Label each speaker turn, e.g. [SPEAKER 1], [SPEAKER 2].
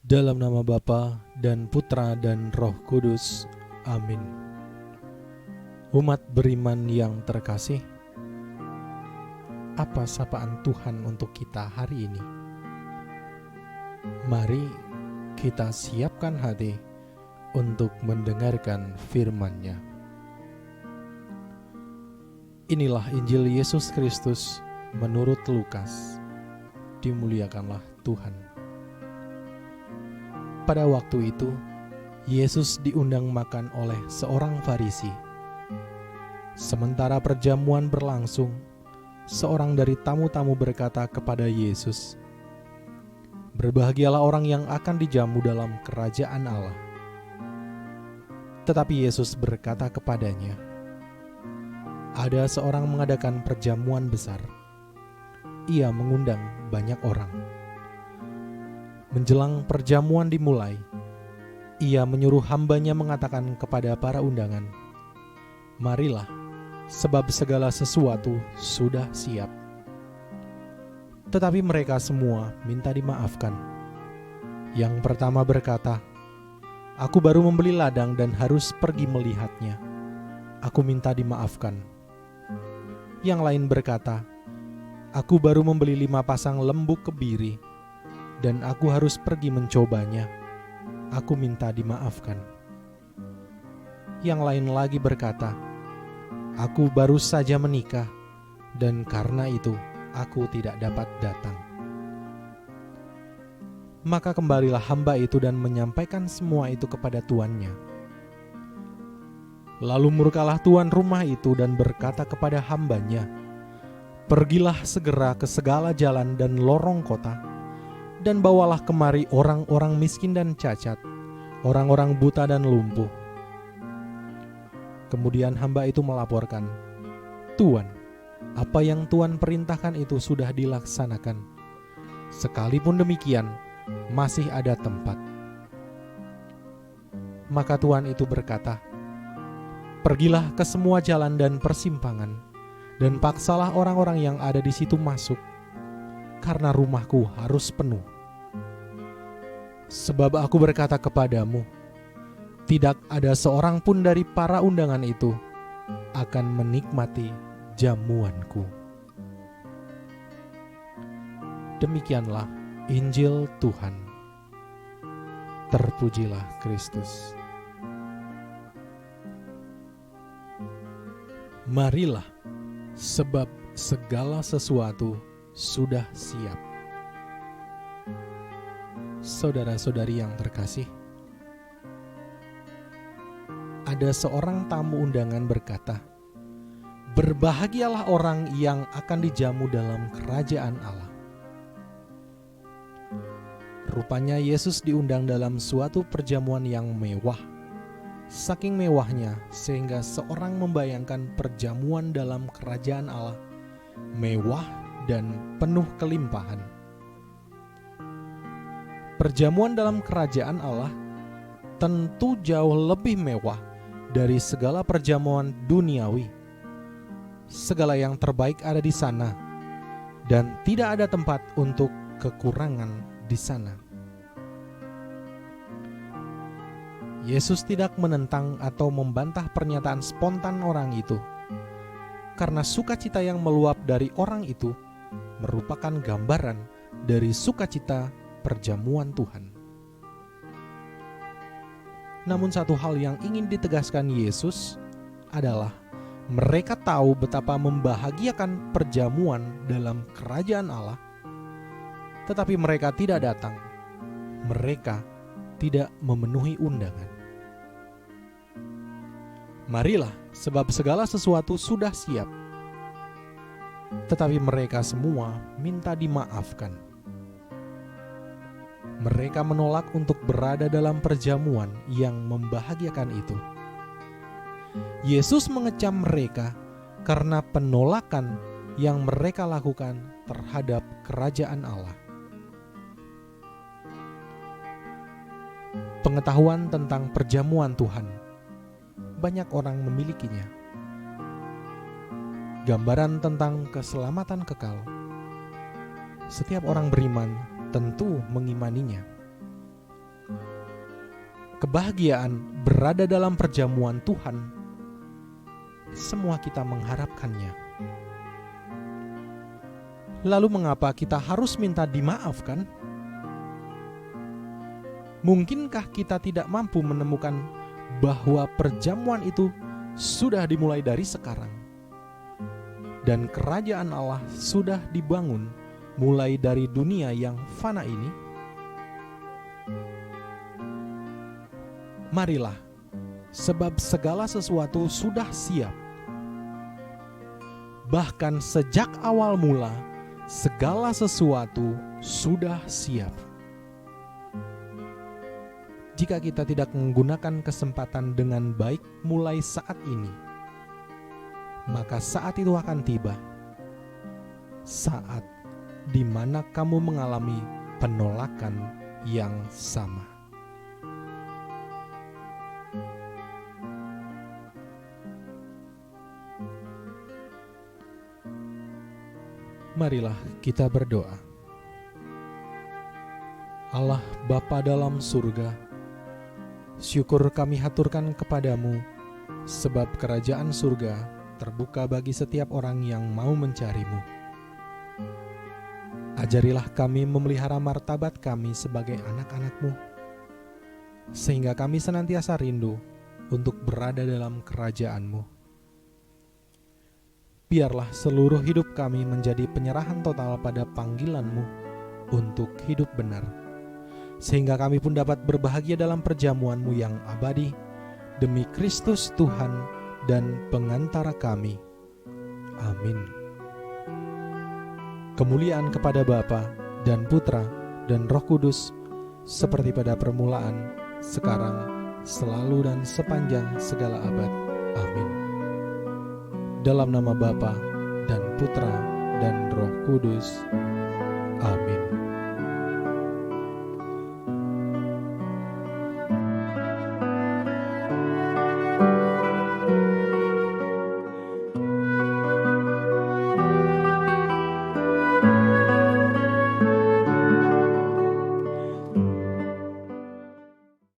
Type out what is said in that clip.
[SPEAKER 1] Dalam nama Bapa dan Putra dan Roh Kudus. Amin. Umat beriman yang terkasih, apa sapaan Tuhan untuk kita hari ini? Mari kita siapkan hati untuk mendengarkan firman-Nya. Inilah Injil Yesus Kristus menurut Lukas. Dimuliakanlah Tuhan. Pada waktu itu, Yesus diundang makan oleh seorang Farisi. Sementara perjamuan berlangsung, seorang dari tamu-tamu berkata kepada Yesus, "Berbahagialah orang yang akan dijamu dalam kerajaan Allah." Tetapi Yesus berkata kepadanya, "Ada seorang mengadakan perjamuan besar. Ia mengundang banyak orang. Menjelang perjamuan dimulai, ia menyuruh hambanya mengatakan kepada para undangan, 'Marilah, sebab segala sesuatu sudah siap.' Tetapi mereka semua minta dimaafkan. Yang pertama berkata, 'Aku baru membeli ladang dan harus pergi melihatnya. Aku minta dimaafkan.' Yang lain berkata, 'Aku baru membeli 5 pasang lembu kebiri, dan aku harus pergi mencobanya. Aku minta dimaafkan.' Yang lain lagi berkata, 'Aku baru saja menikah, dan karena itu aku tidak dapat datang.' Maka kembalilah hamba itu dan menyampaikan semua itu kepada tuannya. Lalu murkalah tuan rumah itu dan berkata kepada hambanya, 'Pergilah segera ke segala jalan dan lorong kota, dan bawalah kemari orang-orang miskin dan cacat, orang-orang buta dan lumpuh.' Kemudian hamba itu melaporkan, 'Tuan, apa yang Tuan perintahkan itu sudah dilaksanakan. Sekalipun demikian, masih ada tempat.' Maka tuan itu berkata, 'Pergilah ke semua jalan dan persimpangan, dan paksalah orang-orang yang ada di situ masuk, karena rumahku harus penuh. Sebab aku berkata kepadamu, tidak ada seorang pun dari para undangan itu akan menikmati jamuanku.'" Demikianlah Injil Tuhan. Terpujilah Kristus. Marilah, sebab segala sesuatu sudah siap. Saudara-saudari yang terkasih, ada seorang tamu undangan berkata, "Berbahagialah orang yang akan dijamu dalam kerajaan Allah." Rupanya Yesus diundang dalam suatu perjamuan yang mewah. Saking mewahnya sehingga seorang membayangkan perjamuan dalam kerajaan Allah mewah dan penuh kelimpahan. Perjamuan dalam kerajaan Allah tentu jauh lebih mewah dari segala perjamuan duniawi. Segala yang terbaik ada di sana, dan tidak ada tempat untuk kekurangan di sana. Yesus tidak menentang atau membantah pernyataan spontan orang itu, karena sukacita yang meluap dari orang itu merupakan gambaran dari sukacita perjamuan Tuhan. Namun satu hal yang ingin ditegaskan Yesus adalah mereka tahu betapa membahagiakan perjamuan dalam kerajaan Allah, tetapi mereka tidak datang. Mereka tidak memenuhi undangan. Marilah, sebab segala sesuatu sudah siap. Tetapi mereka semua minta dimaafkan. Mereka menolak untuk berada dalam perjamuan yang membahagiakan itu. Yesus mengecam mereka karena penolakan yang mereka lakukan terhadap kerajaan Allah. Pengetahuan tentang perjamuan Tuhan, banyak orang memilikinya. Gambaran tentang keselamatan kekal, setiap orang beriman tentu mengimaninya. kebahagiaan berada dalam perjamuan Tuhan, semua kita mengharapkannya. Lalu mengapa kita harus minta dimaafkan? Mungkinkah kita tidak mampu menemukan bahwa perjamuan itu sudah dimulai dari sekarang, dan kerajaan Allah sudah dibangun mulai dari dunia yang fana ini? Marilah, sebab segala sesuatu sudah siap. Bahkan sejak awal mula, segala sesuatu sudah siap. Jika kita tidak menggunakan kesempatan dengan baik mulai saat ini, maka saat itu akan tiba, saat di mana kamu mengalami penolakan yang sama. Marilah kita berdoa. Allah Bapa dalam surga, syukur kami haturkan kepadamu, sebab kerajaan surga terbuka bagi setiap orang yang mau mencarimu. Ajarilah kami memelihara martabat kami sebagai anak-anak-mu, sehingga kami senantiasa rindu untuk berada dalam kerajaan-mu. Biarlah seluruh hidup kami menjadi penyerahan total pada panggilan-mu untuk hidup benar, sehingga kami pun dapat berbahagia dalam perjamuan-mu yang abadi, demi Kristus Tuhan dan pengantara kami. Amin. Kemuliaan kepada Bapa dan Putra dan Roh Kudus, seperti pada permulaan, sekarang, selalu dan sepanjang segala abad. Amin. Dalam nama Bapa dan Putra dan Roh Kudus. Amin.